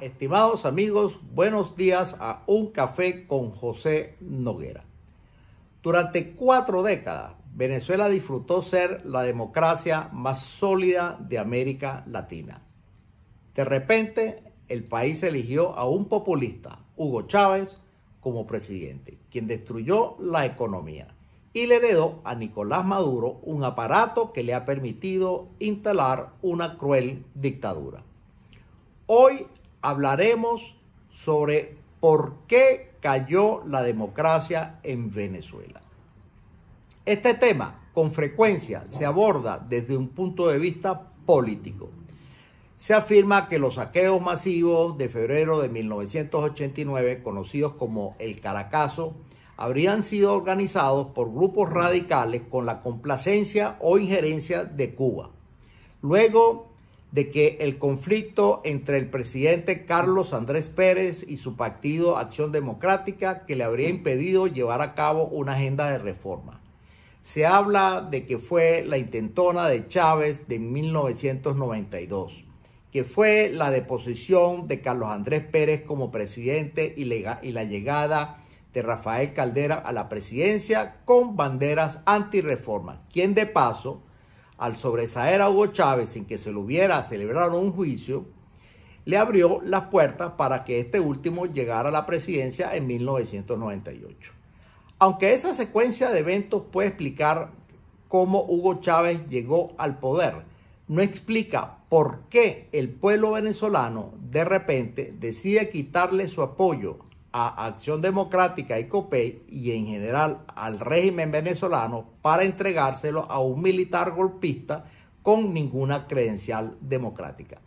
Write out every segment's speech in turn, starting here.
Estimados amigos, buenos días a Un Café con José Noguera. Durante 4 décadas, Venezuela disfrutó ser la democracia más sólida de América Latina. De repente, el país eligió a un populista, Hugo Chávez, como presidente, quien destruyó la economía y le heredó a Nicolás Maduro un aparato que le ha permitido instalar una cruel dictadura. Hoy hablaremos sobre por qué cayó la democracia en Venezuela. Este tema con frecuencia se aborda desde un punto de vista político. Se afirma que los saqueos masivos de febrero de 1989, conocidos como el Caracazo, habrían sido organizados por grupos radicales con la complacencia o injerencia de Cuba. Luego de que el conflicto entre el presidente Carlos Andrés Pérez y su partido Acción Democrática, que le habría impedido llevar a cabo una agenda de reforma. Se habla de que fue la intentona de Chávez de 1992, que fue la deposición de Carlos Andrés Pérez como presidente y la llegada de Rafael Caldera a la presidencia con banderas antirreforma, quien de paso, al sobresaer a Hugo Chávez sin que se le hubiera celebrado un juicio, le abrió las puertas para que este último llegara a la presidencia en 1998. Aunque esa secuencia de eventos puede explicar cómo Hugo Chávez llegó al poder, no explica por qué el pueblo venezolano de repente decide quitarle su apoyo a Acción Democrática y COPEI y en general al régimen venezolano para entregárselo a un militar golpista con ninguna credencial democrática.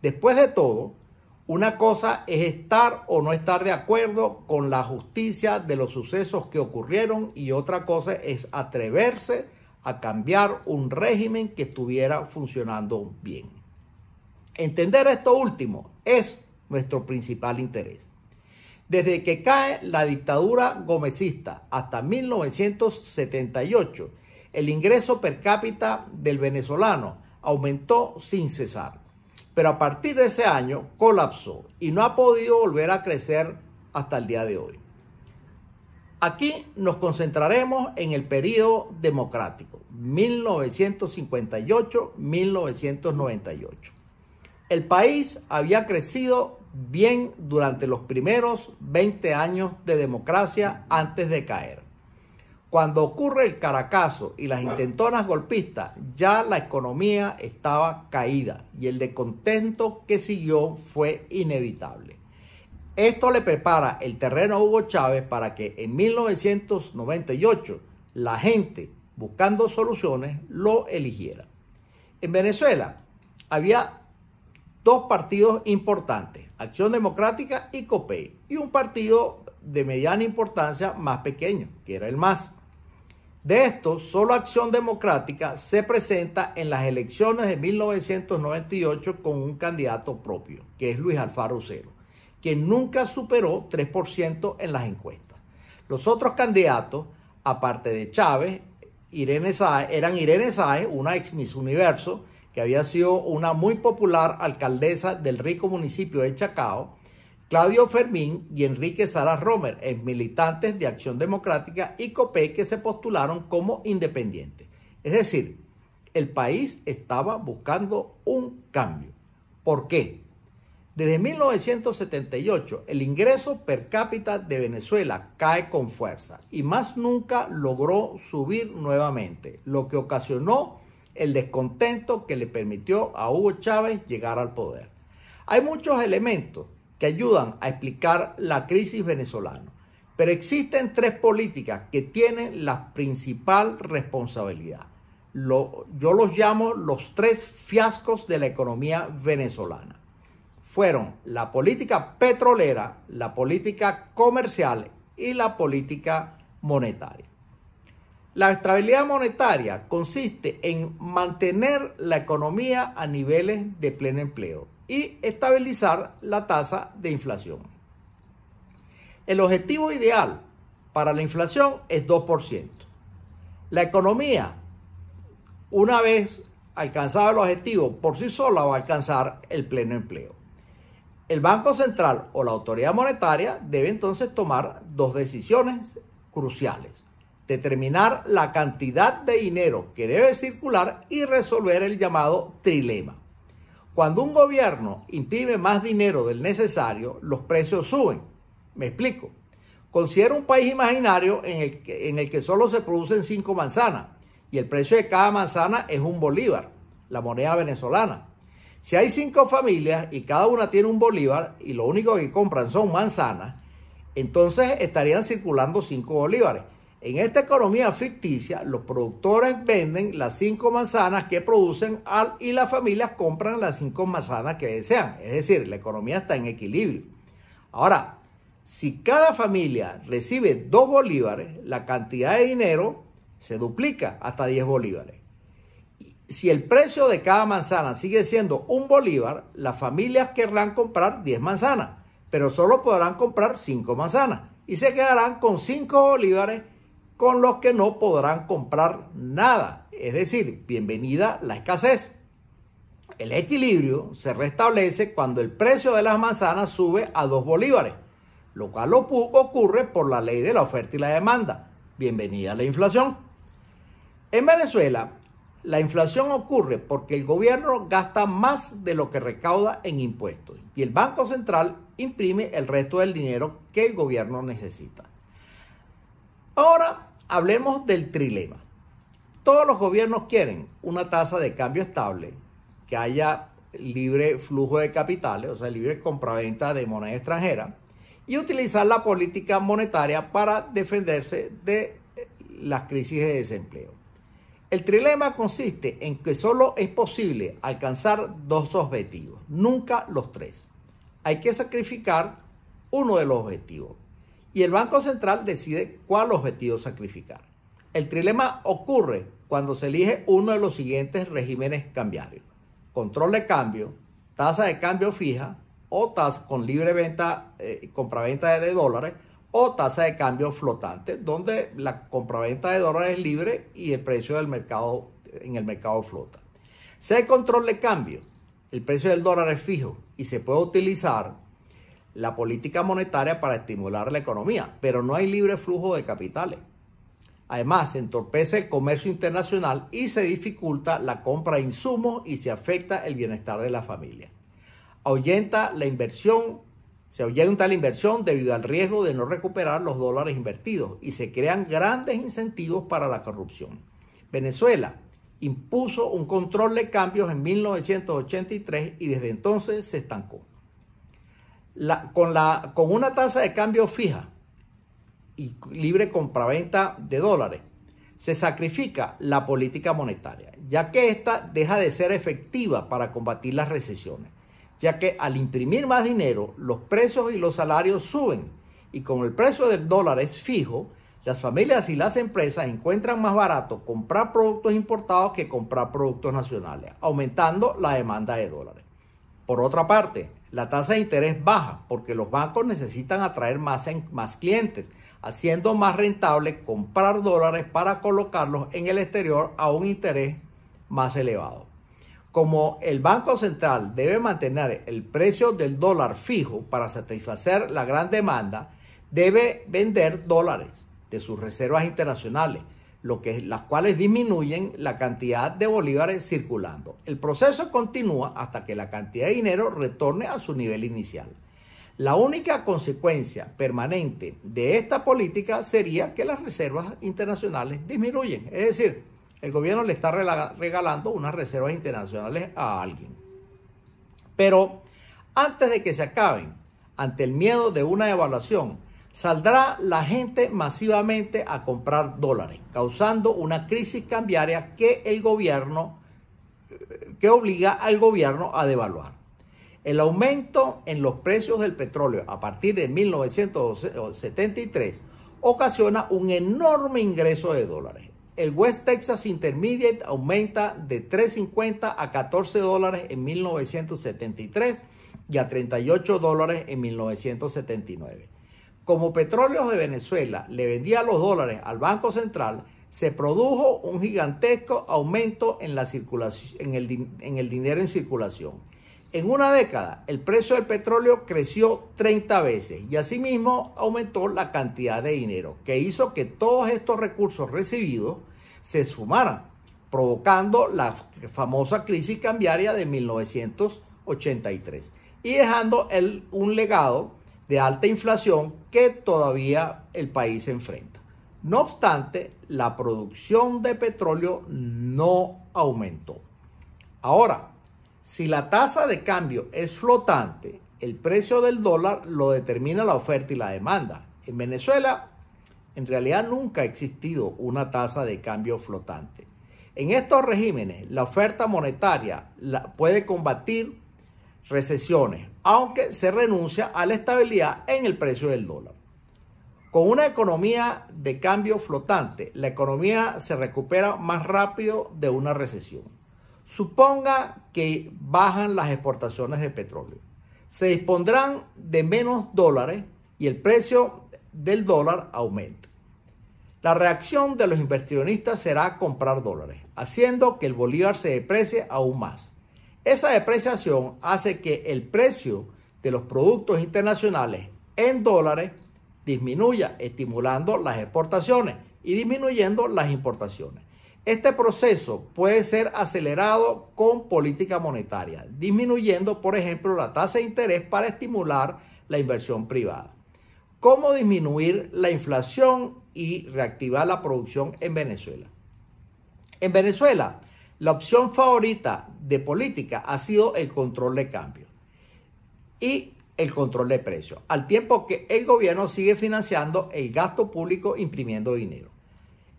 Después de todo, una cosa es estar o no estar de acuerdo con la justicia de los sucesos que ocurrieron y otra cosa es atreverse a cambiar un régimen que estuviera funcionando bien. Entender esto último es nuestro principal interés. Desde que cae la dictadura gomecista hasta 1978, el ingreso per cápita del venezolano aumentó sin cesar. Pero a partir de ese año colapsó y no ha podido volver a crecer hasta el día de hoy. Aquí nos concentraremos en el periodo democrático, 1958-1998. El país había crecido bien durante los primeros 20 años de democracia antes de caer. Cuando ocurre el Caracazo y las intentonas golpistas, ya la economía estaba caída y el descontento que siguió fue inevitable. Esto le prepara el terreno a Hugo Chávez para que en 1998 la gente, buscando soluciones, lo eligiera. En Venezuela había 2 partidos importantes, Acción Democrática y COPEI, y un partido de mediana importancia más pequeño, que era el MAS. De estos, solo Acción Democrática se presenta en las elecciones de 1998 con un candidato propio, que es Luis Alfaro Usero, quien nunca superó 3% en las encuestas. Los otros candidatos, aparte de Chávez, eran Irene Sáez, una ex Miss Universo, que había sido una muy popular alcaldesa del rico municipio de Chacao, Claudio Fermín y Enrique Salas Romer, militantes de Acción Democrática y COPEI que se postularon como independientes. Es decir, el país estaba buscando un cambio. ¿Por qué? Desde 1978, el ingreso per cápita de Venezuela cae con fuerza y más nunca logró subir nuevamente, lo que ocasionó el descontento que le permitió a Hugo Chávez llegar al poder. Hay muchos elementos que ayudan a explicar la crisis venezolana, pero existen 3 políticas que tienen la principal responsabilidad. Yo los llamo los 3 fiascos de la economía venezolana. Fueron la política petrolera, la política comercial y la política monetaria. La estabilidad monetaria consiste en mantener la economía a niveles de pleno empleo y estabilizar la tasa de inflación. El objetivo ideal para la inflación es 2%. La economía, una vez alcanzado el objetivo, por sí sola va a alcanzar el pleno empleo. El Banco Central o la autoridad monetaria debe entonces tomar dos decisiones cruciales: determinar la cantidad de dinero que debe circular y resolver el llamado trilema. Cuando un gobierno imprime más dinero del necesario, los precios suben. Me explico. Considera un país imaginario en el que solo se producen 5 manzanas y el precio de cada manzana es un bolívar, la moneda venezolana. Si hay 5 familias y cada una tiene un bolívar y lo único que compran son manzanas, entonces estarían circulando 5 bolívares. En esta economía ficticia, los productores venden las 5 manzanas que producen y las familias compran las 5 manzanas que desean. Es decir, la economía está en equilibrio. Ahora, si cada familia recibe 2 bolívares, la cantidad de dinero se duplica hasta 10 bolívares. Si el precio de cada manzana sigue siendo 1 bolívar, las familias querrán comprar 10 manzanas, pero solo podrán comprar 5 manzanas y se quedarán con 5 bolívares con los que no podrán comprar nada. Es decir, bienvenida la escasez. El equilibrio se restablece cuando el precio de las manzanas sube a 2 bolívares, lo cual ocurre por la ley de la oferta y la demanda. Bienvenida la inflación. En Venezuela, la inflación ocurre porque el gobierno gasta más de lo que recauda en impuestos y el Banco Central imprime el resto del dinero que el gobierno necesita. Ahora hablemos del trilema. Todos los gobiernos quieren una tasa de cambio estable, que haya libre flujo de capitales, o sea, libre compraventa de moneda extranjera, y utilizar la política monetaria para defenderse de las crisis de desempleo. El trilema consiste en que solo es posible alcanzar 2 objetivos, nunca los 3. Hay que sacrificar uno de los objetivos y el Banco Central decide cuál objetivo sacrificar. El trilema ocurre cuando se elige uno de los siguientes regímenes cambiarios: control de cambio, tasa de cambio fija o tasa con libre venta, compraventa de dólares, o tasa de cambio flotante, donde la compraventa de dólares es libre y el precio del mercado en el mercado flota. Si hay control de cambio, el precio del dólar es fijo y se puede utilizar la política monetaria para estimular la economía, pero no hay libre flujo de capitales. Además, se entorpece el comercio internacional y se dificulta la compra de insumos y se afecta el bienestar de la familia. Se ahuyenta la inversión debido al riesgo de no recuperar los dólares invertidos y se crean grandes incentivos para la corrupción. Venezuela impuso un control de cambios en 1983 y desde entonces se estancó. Con una tasa de cambio fija y libre compraventa de dólares, se sacrifica la política monetaria, ya que ésta deja de ser efectiva para combatir las recesiones, ya que al imprimir más dinero, los precios y los salarios suben, y como el precio del dólar es fijo, las familias y las empresas encuentran más barato comprar productos importados que comprar productos nacionales, aumentando la demanda de dólares. Por otra parte, la tasa de interés baja porque los bancos necesitan atraer más clientes, haciendo más rentable comprar dólares para colocarlos en el exterior a un interés más elevado. Como el Banco Central debe mantener el precio del dólar fijo para satisfacer la gran demanda, debe vender dólares de sus reservas internacionales, las cuales disminuyen la cantidad de bolívares circulando. El proceso continúa hasta que la cantidad de dinero retorne a su nivel inicial. La única consecuencia permanente de esta política sería que las reservas internacionales disminuyen, es decir, el gobierno le está regalando unas reservas internacionales a alguien. Pero antes de que se acaben, ante el miedo de una devaluación, saldrá la gente masivamente a comprar dólares, causando una crisis cambiaria que obliga al gobierno a devaluar. El aumento en los precios del petróleo a partir de 1973 ocasiona un enorme ingreso de dólares. El West Texas Intermediate aumenta de $3.50 a $14 en 1973 y a $38 en 1979. Como Petróleos de Venezuela le vendía los dólares al Banco Central, se produjo un gigantesco aumento en la circulación, en el dinero en circulación. En una década, el precio del petróleo creció 30 veces y asimismo aumentó la cantidad de dinero, que hizo que todos estos recursos recibidos se sumaran, provocando la famosa crisis cambiaria de 1983 y dejando un legado de alta inflación que todavía el país enfrenta. No obstante, la producción de petróleo no aumentó. Ahora, si la tasa de cambio es flotante, el precio del dólar lo determina la oferta y la demanda. En Venezuela, en realidad nunca ha existido una tasa de cambio flotante. En estos regímenes, la oferta monetaria puede combatir recesiones, aunque se renuncia a la estabilidad en el precio del dólar. Con una economía de cambio flotante, la economía se recupera más rápido de una recesión. Suponga que bajan las exportaciones de petróleo. Se dispondrán de menos dólares y el precio del dólar aumenta. La reacción de los inversionistas será comprar dólares, haciendo que el bolívar se deprecie aún más. Esa depreciación hace que el precio de los productos internacionales en dólares disminuya, estimulando las exportaciones y disminuyendo las importaciones. Este proceso puede ser acelerado con política monetaria, disminuyendo, por ejemplo, la tasa de interés para estimular la inversión privada. ¿Cómo disminuir la inflación y reactivar la producción en Venezuela? En Venezuela, la opción favorita de política ha sido el control de cambio y el control de precios, al tiempo que el gobierno sigue financiando el gasto público imprimiendo dinero.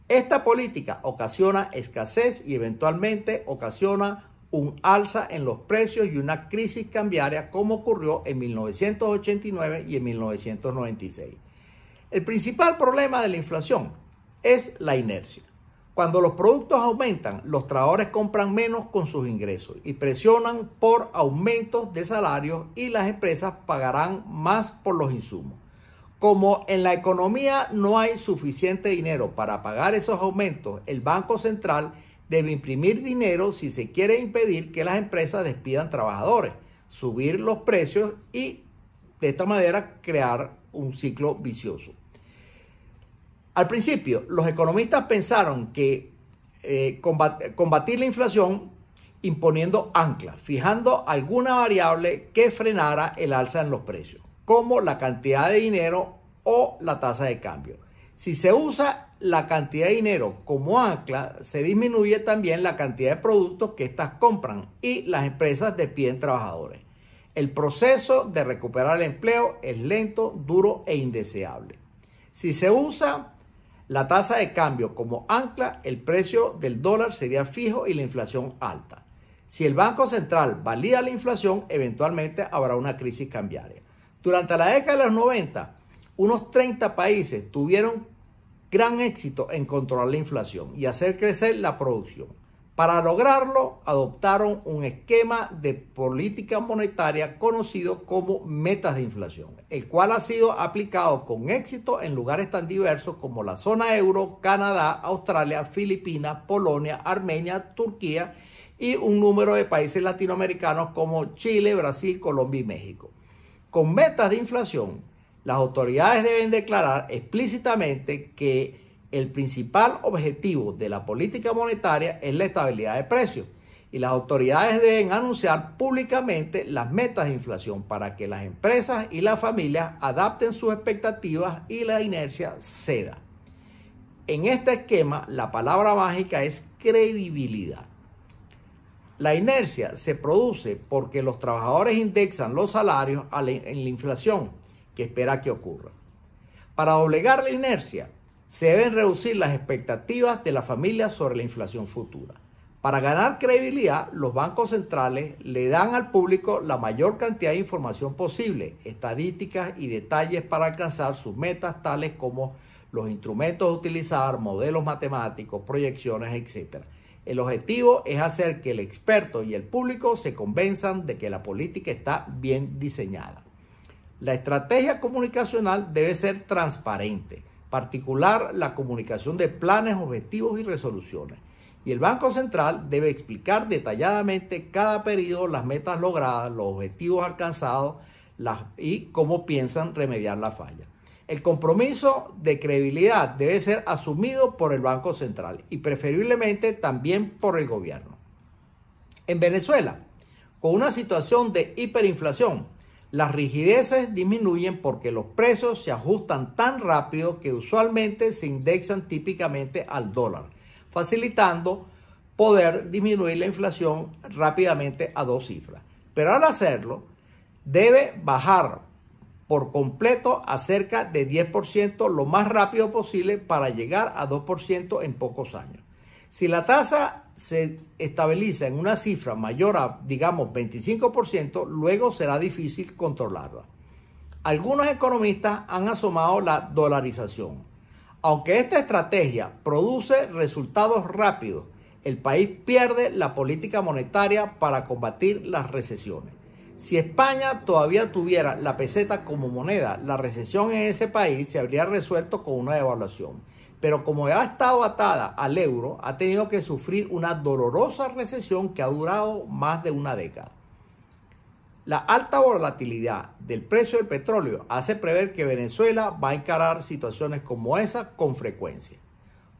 Esta política ocasiona escasez y eventualmente ocasiona un alza en los precios y una crisis cambiaria como ocurrió en 1989 y en 1996. El principal problema de la inflación es la inercia. Cuando los productos aumentan, los trabajadores compran menos con sus ingresos y presionan por aumentos de salarios y las empresas pagarán más por los insumos. Como en la economía no hay suficiente dinero para pagar esos aumentos, el Banco Central debe imprimir dinero si se quiere impedir que las empresas despidan trabajadores, subir los precios y de esta manera crear un ciclo vicioso. Al principio, los economistas pensaron que combatir la inflación imponiendo anclas, fijando alguna variable que frenara el alza en los precios, como la cantidad de dinero o la tasa de cambio. Si se usa la cantidad de dinero como ancla, se disminuye también la cantidad de productos que éstas compran y las empresas despiden trabajadores. El proceso de recuperar el empleo es lento, duro e indeseable. Si se usa la tasa de cambio como ancla, el precio del dólar sería fijo y la inflación alta. Si el Banco Central valida la inflación, eventualmente habrá una crisis cambiaria. Durante la década de los 90, unos 30 países tuvieron gran éxito en controlar la inflación y hacer crecer la producción. Para lograrlo, adoptaron un esquema de política monetaria conocido como metas de inflación, el cual ha sido aplicado con éxito en lugares tan diversos como la zona euro, Canadá, Australia, Filipinas, Polonia, Armenia, Turquía y un número de países latinoamericanos como Chile, Brasil, Colombia y México. Con metas de inflación, las autoridades deben declarar explícitamente que el principal objetivo de la política monetaria es la estabilidad de precios y las autoridades deben anunciar públicamente las metas de inflación para que las empresas y las familias adapten sus expectativas y la inercia ceda. En este esquema, la palabra mágica es credibilidad. La inercia se produce porque los trabajadores indexan los salarios en la inflación que espera que ocurra. Para doblegar la inercia, se deben reducir las expectativas de las familias sobre la inflación futura. Para ganar credibilidad, los bancos centrales le dan al público la mayor cantidad de información posible, estadísticas y detalles para alcanzar sus metas, tales como los instrumentos a utilizar, modelos matemáticos, proyecciones, etc. El objetivo es hacer que el experto y el público se convenzan de que la política está bien diseñada. La estrategia comunicacional debe ser transparente, particular la comunicación de planes, objetivos y resoluciones. y el Banco Central debe explicar detalladamente cada periodo las metas logradas, los objetivos alcanzados y cómo piensan remediar la falla. El compromiso de credibilidad debe ser asumido por el Banco Central y preferiblemente también por el gobierno. En Venezuela, con una situación de hiperinflación, las rigideces disminuyen porque los precios se ajustan tan rápido que usualmente se indexan típicamente al dólar, facilitando poder disminuir la inflación rápidamente a 2 cifras. Pero al hacerlo, debe bajar por completo a cerca de 10% lo más rápido posible para llegar a 2% en pocos años. Si la tasa se estabiliza en una cifra mayor a, digamos, 25%, luego será difícil controlarla. Algunos economistas han asomado la dolarización. Aunque esta estrategia produce resultados rápidos, el país pierde la política monetaria para combatir las recesiones. Si España todavía tuviera la peseta como moneda, la recesión en ese país se habría resuelto con una devaluación. Pero como ha estado atada al euro, ha tenido que sufrir una dolorosa recesión que ha durado más de una década. La alta volatilidad del precio del petróleo hace prever que Venezuela va a encarar situaciones como esa con frecuencia.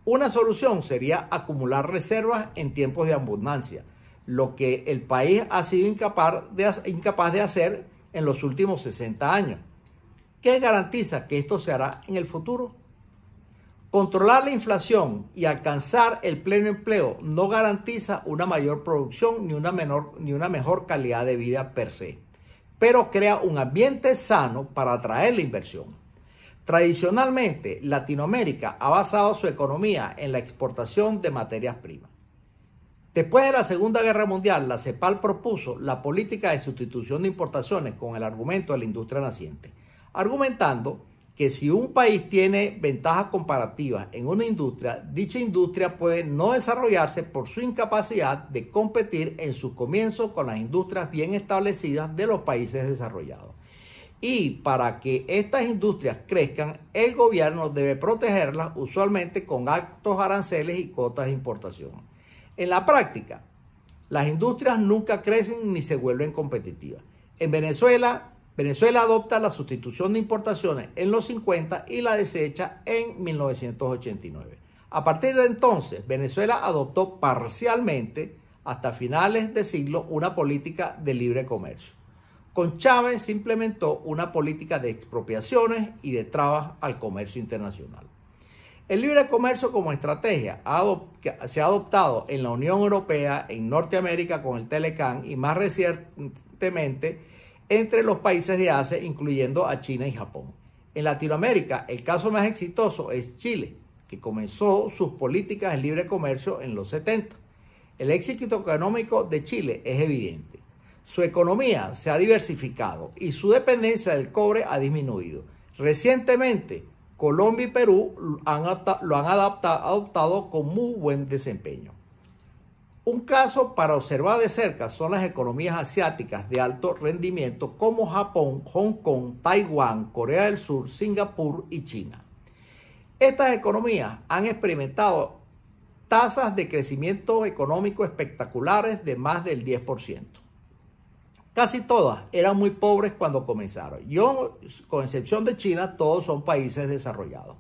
Una solución sería acumular reservas en tiempos de abundancia, lo que el país ha sido incapaz de hacer en los últimos 60 años. ¿Qué garantiza que esto se hará en el futuro? Controlar la inflación y alcanzar el pleno empleo no garantiza una mayor producción ni una mejor calidad de vida per se, pero crea un ambiente sano para atraer la inversión. Tradicionalmente, Latinoamérica ha basado su economía en la exportación de materias primas. Después de la Segunda Guerra Mundial, la CEPAL propuso la política de sustitución de importaciones con el argumento de la industria naciente, argumentando que si un país tiene ventajas comparativas en una industria, dicha industria puede no desarrollarse por su incapacidad de competir en sus comienzos con las industrias bien establecidas de los países desarrollados. Y para que estas industrias crezcan, el gobierno debe protegerlas usualmente con altos aranceles y cuotas de importación. En la práctica, las industrias nunca crecen ni se vuelven competitivas. En Venezuela adopta la sustitución de importaciones en los 50 y la desecha en 1989. A partir de entonces, Venezuela adoptó parcialmente, hasta finales de siglo, una política de libre comercio. Con Chávez se implementó una política de expropiaciones y de trabas al comercio internacional. El libre comercio como estrategia se ha adoptado en la Unión Europea, en Norteamérica con el Telecán y más recientemente entre los países de Asia, incluyendo a China y Japón. En Latinoamérica, el caso más exitoso es Chile, que comenzó sus políticas de libre comercio en los 70. El éxito económico de Chile es evidente. Su economía se ha diversificado y su dependencia del cobre ha disminuido. Recientemente, Colombia y Perú lo han adoptado con muy buen desempeño. Un caso para observar de cerca son las economías asiáticas de alto rendimiento como Japón, Hong Kong, Taiwán, Corea del Sur, Singapur y China. Estas economías han experimentado tasas de crecimiento económico espectaculares de más del 10%. Casi todas eran muy pobres cuando comenzaron. Con excepción de China, todos son países desarrollados.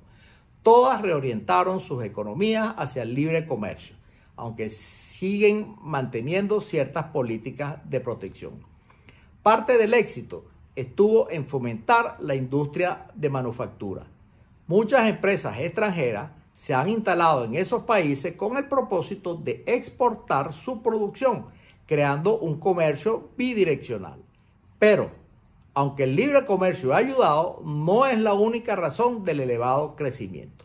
Todas reorientaron sus economías hacia el libre comercio, aunque siguen manteniendo ciertas políticas de protección. Parte del éxito estuvo en fomentar la industria de manufactura. Muchas empresas extranjeras se han instalado en esos países con el propósito de exportar su producción, creando un comercio bidireccional. Pero, aunque el libre comercio ha ayudado, no es la única razón del elevado crecimiento.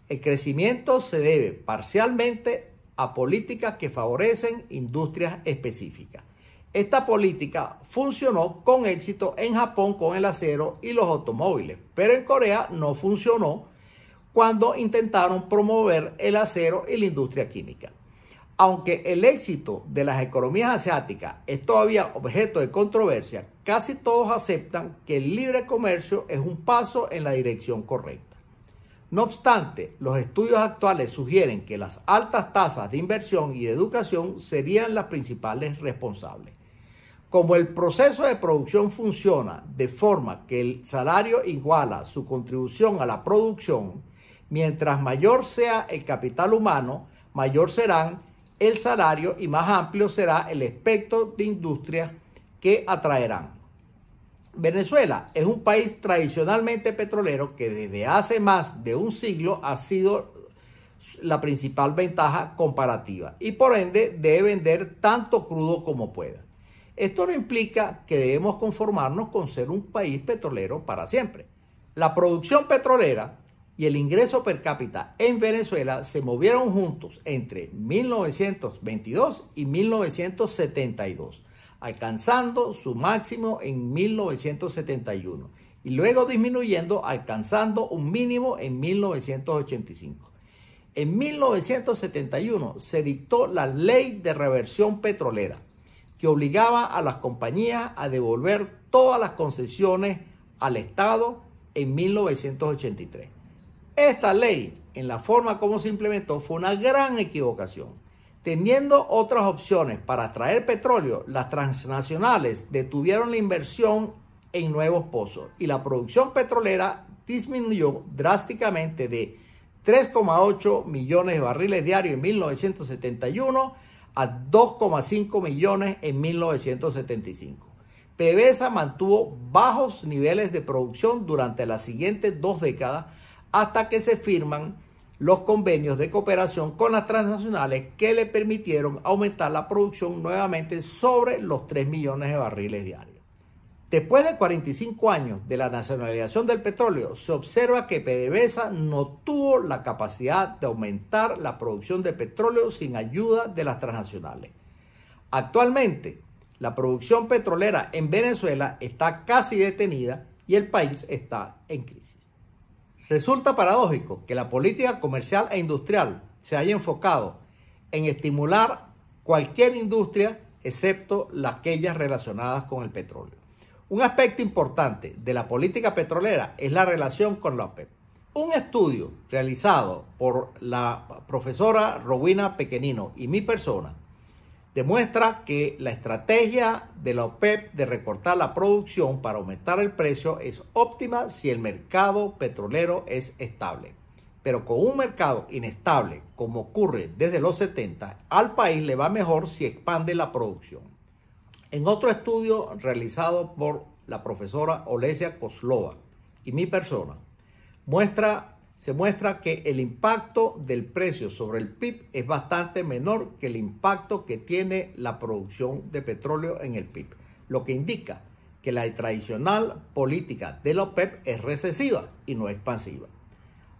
El crecimiento se debe parcialmente a políticas que favorecen industrias específicas. Esta política funcionó con éxito en Japón con el acero y los automóviles, pero en Corea no funcionó cuando intentaron promover el acero y la industria química. Aunque el éxito de las economías asiáticas es todavía objeto de controversia, casi todos aceptan que el libre comercio es un paso en la dirección correcta. No obstante, los estudios actuales sugieren que las altas tasas de inversión y de educación serían las principales responsables. Como el proceso de producción funciona de forma que el salario iguala su contribución a la producción, mientras mayor sea el capital humano, mayor será el salario y más amplio será el espectro de industrias que atraerán. Venezuela es un país tradicionalmente petrolero que desde hace más de un siglo ha sido la principal ventaja comparativa y por ende debe vender tanto crudo como pueda. Esto no implica que debemos conformarnos con ser un país petrolero para siempre. La producción petrolera y el ingreso per cápita en Venezuela se movieron juntos entre 1922 y 1972, alcanzando su máximo en 1971 y luego disminuyendo, alcanzando un mínimo en 1985. En 1971 se dictó la Ley de Reversión Petrolera, que obligaba a las compañías a devolver todas las concesiones al Estado en 1983. Esta ley, en la forma como se implementó, fue una gran equivocación. Teniendo otras opciones para atraer petróleo, las transnacionales detuvieron la inversión en nuevos pozos y la producción petrolera disminuyó drásticamente de 3,8 millones de barriles diarios en 1971 a 2,5 millones en 1975. PDVSA mantuvo bajos niveles de producción durante las siguientes 2 décadas hasta que se firman los convenios de cooperación con las transnacionales que le permitieron aumentar la producción nuevamente sobre los 3 millones de barriles diarios. Después de 45 años de la nacionalización del petróleo, se observa que PDVSA no tuvo la capacidad de aumentar la producción de petróleo sin ayuda de las transnacionales. Actualmente, la producción petrolera en Venezuela está casi detenida y el país está en crisis. Resulta paradójico que la política comercial e industrial se haya enfocado en estimular cualquier industria excepto aquellas relacionadas con el petróleo. Un aspecto importante de la política petrolera es la relación con la OPEP. Un estudio realizado por la profesora Rowena Pequenino y mi persona demuestra que la estrategia de la OPEP de recortar la producción para aumentar el precio es óptima si el mercado petrolero es estable. Pero con un mercado inestable, como ocurre desde los 70, al país le va mejor si expande la producción. En otro estudio realizado por la profesora Olesia Kozlova y mi persona, se muestra que el impacto del precio sobre el PIB es bastante menor que el impacto que tiene la producción de petróleo en el PIB, lo que indica que la tradicional política de la OPEP es recesiva y no expansiva.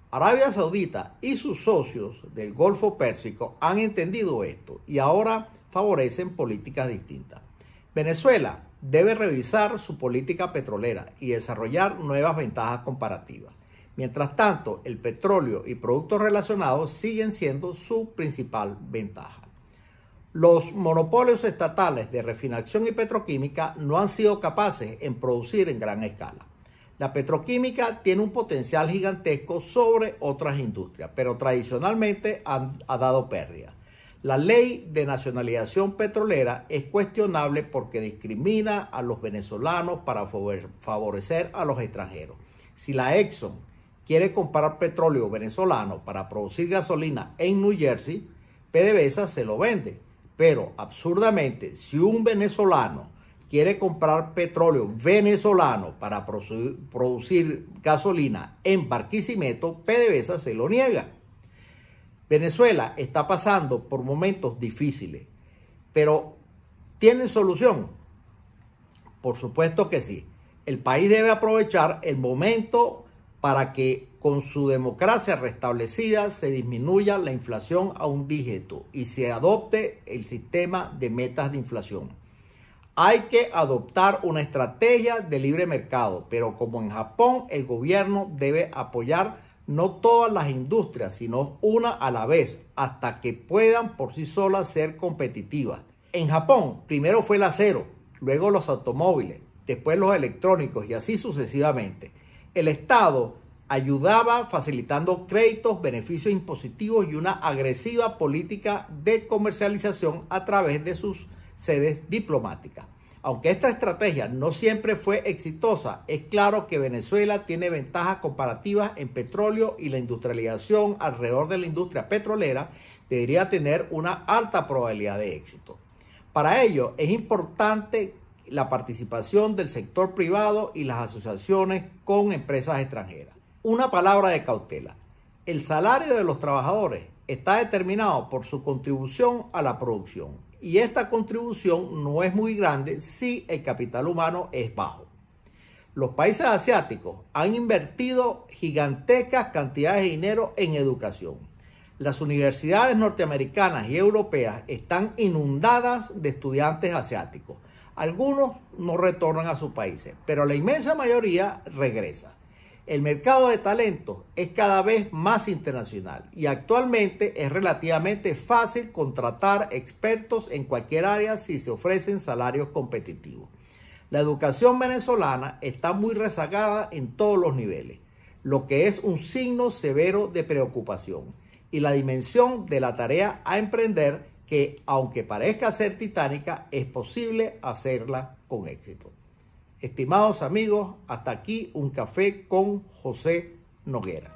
Arabia Saudita y sus socios del Golfo Pérsico han entendido esto y ahora favorecen políticas distintas. Venezuela debe revisar su política petrolera y desarrollar nuevas ventajas comparativas. Mientras tanto, el petróleo y productos relacionados siguen siendo su principal ventaja. Los monopolios estatales de refinación y petroquímica no han sido capaces en producir en gran escala. La petroquímica tiene un potencial gigantesco sobre otras industrias, pero tradicionalmente ha dado pérdidas. La ley de nacionalización petrolera es cuestionable porque discrimina a los venezolanos para favorecer a los extranjeros. Si la Exxon quiere comprar petróleo venezolano para producir gasolina en New Jersey, PDVSA se lo vende. Pero absurdamente, si un venezolano quiere comprar petróleo venezolano para producir gasolina en Barquisimeto, PDVSA se lo niega. Venezuela está pasando por momentos difíciles, pero ¿tienen solución? Por supuesto que sí. El país debe aprovechar el momento para que con su democracia restablecida se disminuya la inflación a un dígito y se adopte el sistema de metas de inflación. Hay que adoptar una estrategia de libre mercado, pero como en Japón, el gobierno debe apoyar no todas las industrias, sino una a la vez, hasta que puedan por sí solas ser competitivas. En Japón, primero fue el acero, luego los automóviles, después los electrónicos y así sucesivamente. El Estado Ayudaba facilitando créditos, beneficios impositivos y una agresiva política de comercialización a través de sus sedes diplomáticas. Aunque esta estrategia no siempre fue exitosa, es claro que Venezuela tiene ventajas comparativas en petróleo y la industrialización alrededor de la industria petrolera debería tener una alta probabilidad de éxito. Para ello es importante la participación del sector privado y las asociaciones con empresas extranjeras. Una palabra de cautela: el salario de los trabajadores está determinado por su contribución a la producción y esta contribución no es muy grande si el capital humano es bajo. Los países asiáticos han invertido gigantescas cantidades de dinero en educación. Las universidades norteamericanas y europeas están inundadas de estudiantes asiáticos. Algunos no retornan a sus países, pero la inmensa mayoría regresa. El mercado de talentos es cada vez más internacional y actualmente es relativamente fácil contratar expertos en cualquier área si se ofrecen salarios competitivos. La educación venezolana está muy rezagada en todos los niveles, lo que es un signo severo de preocupación y la dimensión de la tarea a emprender que, aunque parezca ser titánica, es posible hacerla con éxito. Estimados amigos, hasta aquí un café con José Noguera.